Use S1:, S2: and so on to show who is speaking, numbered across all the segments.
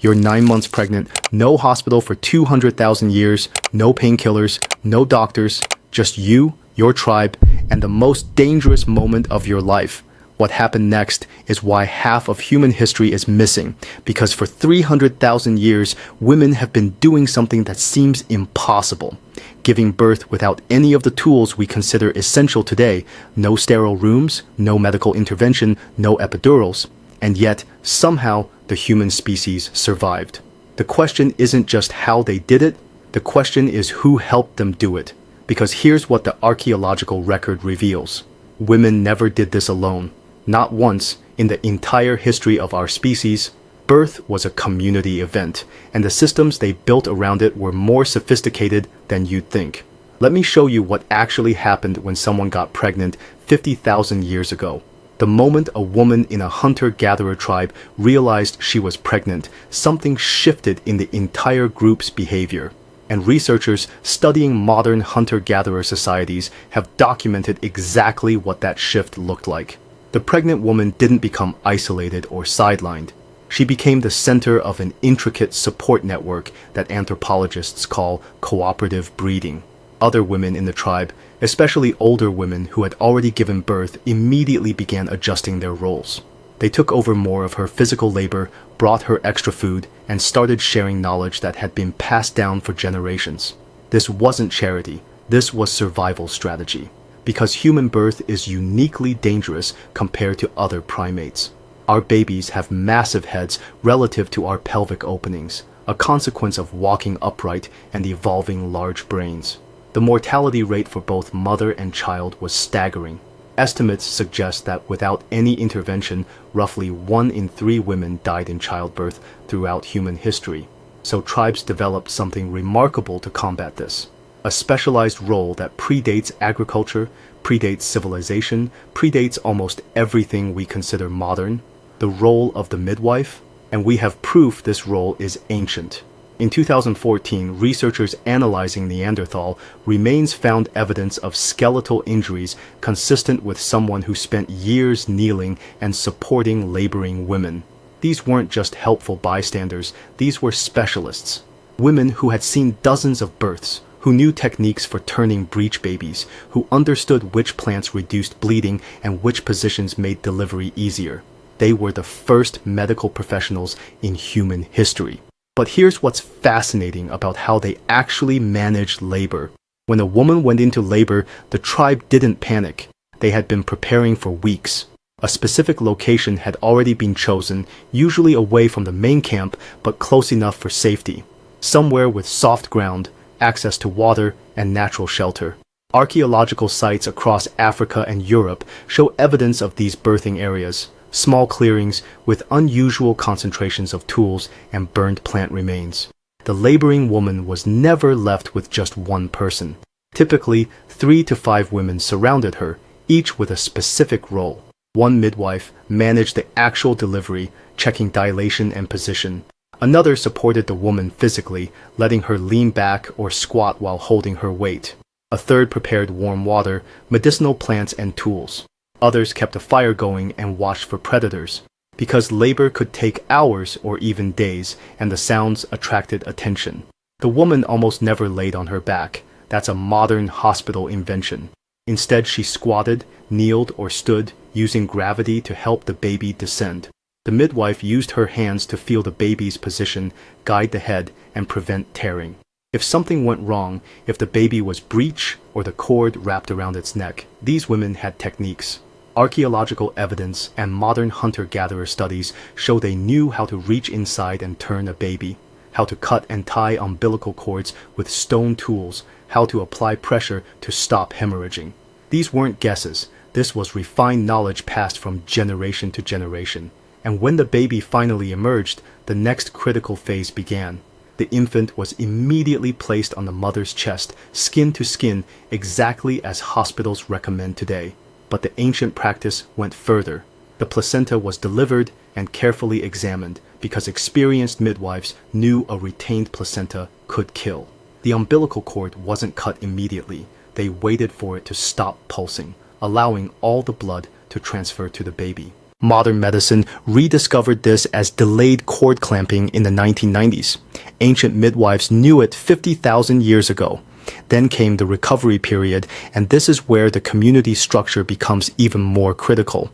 S1: You're 9 months pregnant, no hospital for 200,000 years, no painkillers, no doctors, just you, your tribe, and the most dangerous moment of your life. What happened next is why half of human history is missing, because for 300,000 years, women have been doing something that seems impossible. Giving birth without any of the tools we consider essential today, no sterile rooms, no medical intervention, no epidurals. And yet, somehow, the human species survived. The question isn't just how they did it, the question is who helped them do it. Because here's what the archaeological record reveals. Women never did this alone. Not once in the entire history of our species. Birth was a community event, and the systems they built around it were more sophisticated than you'd think. Let me show you what actually happened when someone got pregnant 50,000 years ago. The moment a woman in a hunter-gatherer tribe realized she was pregnant, something shifted in the entire group's behavior. And researchers studying modern hunter-gatherer societies have documented exactly what that shift looked like. The pregnant woman didn't become isolated or sidelined. She became the center of an intricate support network that anthropologists call cooperative breeding. Other women in the tribe, especially older women who had already given birth, immediately began adjusting their roles. They took over more of her physical labor, brought her extra food, and started sharing knowledge that had been passed down for generations. This wasn't charity, this was survival strategy, because human birth is uniquely dangerous compared to other primates. Our babies have massive heads relative to our pelvic openings, a consequence of walking upright and evolving large brains. The mortality rate for both mother and child was staggering. Estimates suggest that without any intervention, roughly 1 in 3 women died in childbirth throughout human history. So tribes developed something remarkable to combat this. A specialized role that predates agriculture, predates civilization, predates almost everything we consider modern, the role of the midwife, and we have proof this role is ancient. In 2014, researchers analyzing Neanderthal remains found evidence of skeletal injuries consistent with someone who spent years kneeling and supporting laboring women. These weren't just helpful bystanders, these were specialists. Women who had seen dozens of births, who knew techniques for turning breech babies, who understood which plants reduced bleeding and which positions made delivery easier. They were the first medical professionals in human history. But here's what's fascinating about how they actually managed labor. When a woman went into labor, the tribe didn't panic. They had been preparing for weeks. A specific location had already been chosen, usually away from the main camp, but close enough for safety. Somewhere with soft ground, access to water, and natural shelter. Archaeological sites across Africa and Europe show evidence of these birthing areas. Small clearings with unusual concentrations of tools and burned plant remains. The laboring woman was never left with just one person. Typically, 3 to 5 women surrounded her, each with a specific role. One midwife managed the actual delivery, checking dilation and position. Another supported the woman physically, letting her lean back or squat while holding her weight. A third prepared warm water, medicinal plants, and tools. Others kept a fire going and watched for predators. Because labor could take hours or even days, and the sounds attracted attention. The woman almost never laid on her back. That's a modern hospital invention. Instead, she squatted, kneeled, or stood, using gravity to help the baby descend. The midwife used her hands to feel the baby's position, guide the head, and prevent tearing. If something went wrong, if the baby was breech or the cord wrapped around its neck, these women had techniques. Archaeological evidence and modern hunter-gatherer studies show they knew how to reach inside and turn a baby, how to cut and tie umbilical cords with stone tools, how to apply pressure to stop hemorrhaging. These weren't guesses. This was refined knowledge passed from generation to generation. And when the baby finally emerged, the next critical phase began. The infant was immediately placed on the mother's chest, skin to skin, exactly as hospitals recommend today. But the ancient practice went further. The placenta was delivered and carefully examined because experienced midwives knew a retained placenta could kill. The umbilical cord wasn't cut immediately. They waited for it to stop pulsing, allowing all the blood to transfer to the baby. Modern medicine rediscovered this as delayed cord clamping in the 1990s. Ancient midwives knew it 50,000 years ago. Then came the recovery period, and this is where the community structure becomes even more critical.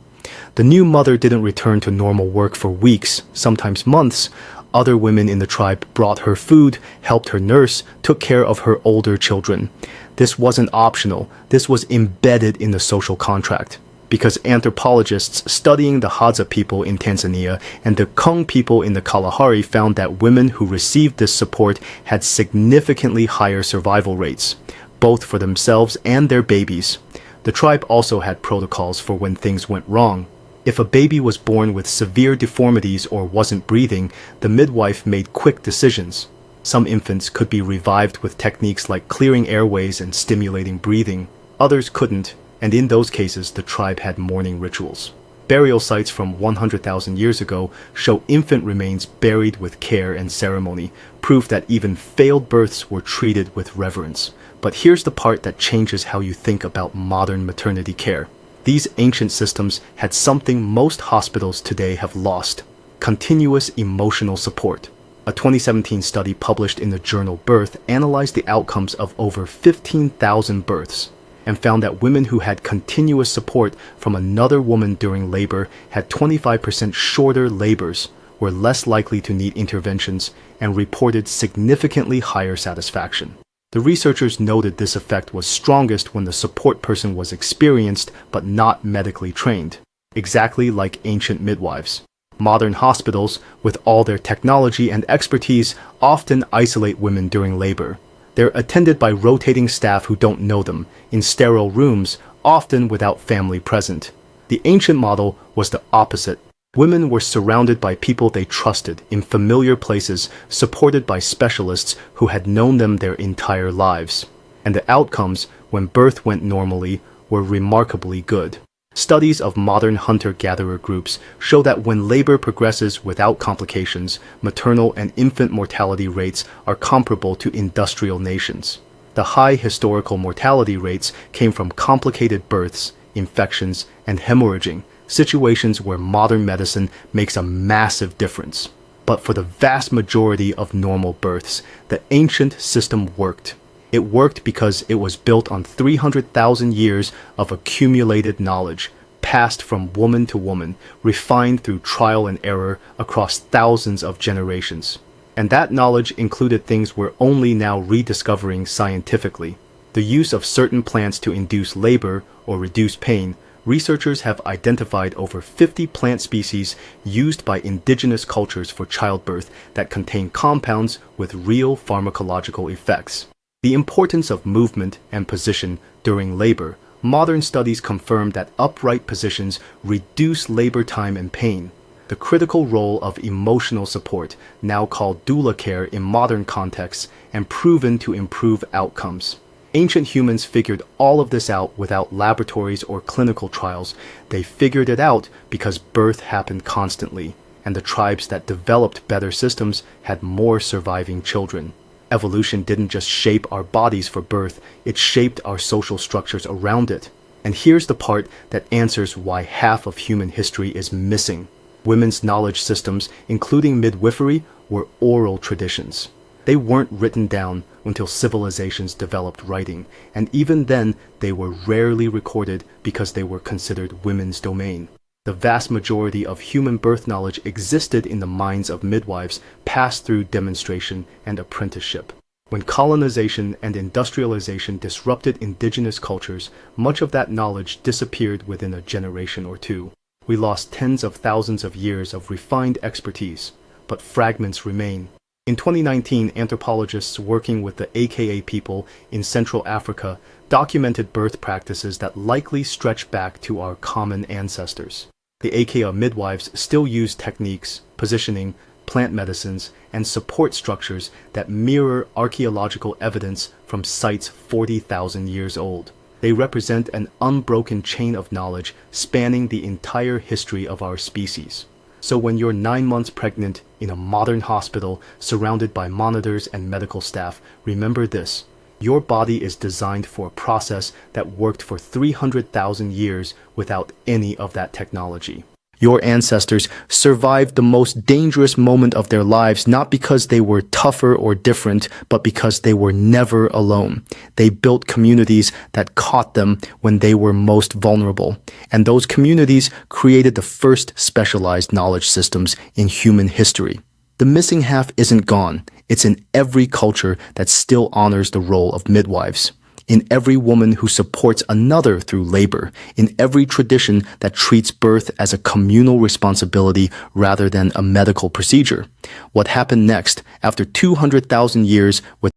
S1: The new mother didn't return to normal work for weeks, sometimes months. Other women in the tribe brought her food, helped her nurse, took care of her older children. This wasn't optional, this was embedded in the social contract. Because anthropologists studying the Hadza people in Tanzania and the Kung people in the Kalahari found that women who received this support had significantly higher survival rates, both for themselves and their babies. The tribe also had protocols for when things went wrong. If a baby was born with severe deformities or wasn't breathing, the midwife made quick decisions. Some infants could be revived with techniques like clearing airways and stimulating breathing. Others couldn't, and in those cases the tribe had mourning rituals. Burial sites from 100,000 years ago show infant remains buried with care and ceremony, proof that even failed births were treated with reverence. But here's the part that changes how you think about modern maternity care. These ancient systems had something most hospitals today have lost: continuous emotional support. A 2017 study published in the journal Birth analyzed the outcomes of over 15,000 births and found that women who had continuous support from another woman during labor had 25% shorter labors, were less likely to need interventions, and reported significantly higher satisfaction. The researchers noted this effect was strongest when the support person was experienced but not medically trained, exactly like ancient midwives. Modern hospitals, with all their technology and expertise, often isolate women during labor. They're attended by rotating staff who don't know them, in sterile rooms, often without family present. The ancient model was the opposite. Women were surrounded by people they trusted, in familiar places, supported by specialists who had known them their entire lives. And the outcomes, when birth went normally, were remarkably good. Studies of modern hunter-gatherer groups show that when labor progresses without complications, maternal and infant mortality rates are comparable to industrial nations. The high historical mortality rates came from complicated births, infections, and hemorrhaging, situations where modern medicine makes a massive difference. But for the vast majority of normal births, the ancient system worked. It worked because it was built on 300,000 years of accumulated knowledge, passed from woman to woman, refined through trial and error across thousands of generations. And that knowledge included things we're only now rediscovering scientifically. The use of certain plants to induce labor or reduce pain. Researchers have identified over 50 plant species used by indigenous cultures for childbirth that contain compounds with real pharmacological effects. The importance of movement and position during labor. Modern studies confirm that upright positions reduce labor time and pain. The critical role of emotional support, now called doula care in modern contexts, and proven to improve outcomes. Ancient humans figured all of this out without laboratories or clinical trials. They figured it out because birth happened constantly, and the tribes that developed better systems had more surviving children. Evolution didn't just shape our bodies for birth, it shaped our social structures around it. And here's the part that answers why half of human history is missing. Women's knowledge systems, including midwifery, were oral traditions. They weren't written down until civilizations developed writing, and even then they were rarely recorded because they were considered women's domain. The vast majority of human birth knowledge existed in the minds of midwives, passed through demonstration and apprenticeship. When colonization and industrialization disrupted indigenous cultures, much of that knowledge disappeared within a generation or two. We lost tens of thousands of years of refined expertise, but fragments remain. In 2019, anthropologists working with the AKA people in Central Africa documented birth practices that likely stretch back to our common ancestors. The AKA midwives still use techniques, positioning, plant medicines, and support structures that mirror archaeological evidence from sites 40,000 years old. They represent an unbroken chain of knowledge spanning the entire history of our species. So when you're 9 months pregnant in a modern hospital surrounded by monitors and medical staff, remember this: your body is designed for a process that worked for 300,000 years without any of that technology. Your ancestors survived the most dangerous moment of their lives not because they were tougher or different, but because they were never alone. They built communities that caught them when they were most vulnerable. And those communities created the first specialized knowledge systems in human history. The missing half isn't gone. It's in every culture that still honors the role of midwives, in every woman who supports another through labor, in every tradition that treats birth as a communal responsibility rather than a medical procedure. What happened next, after 200,000 years with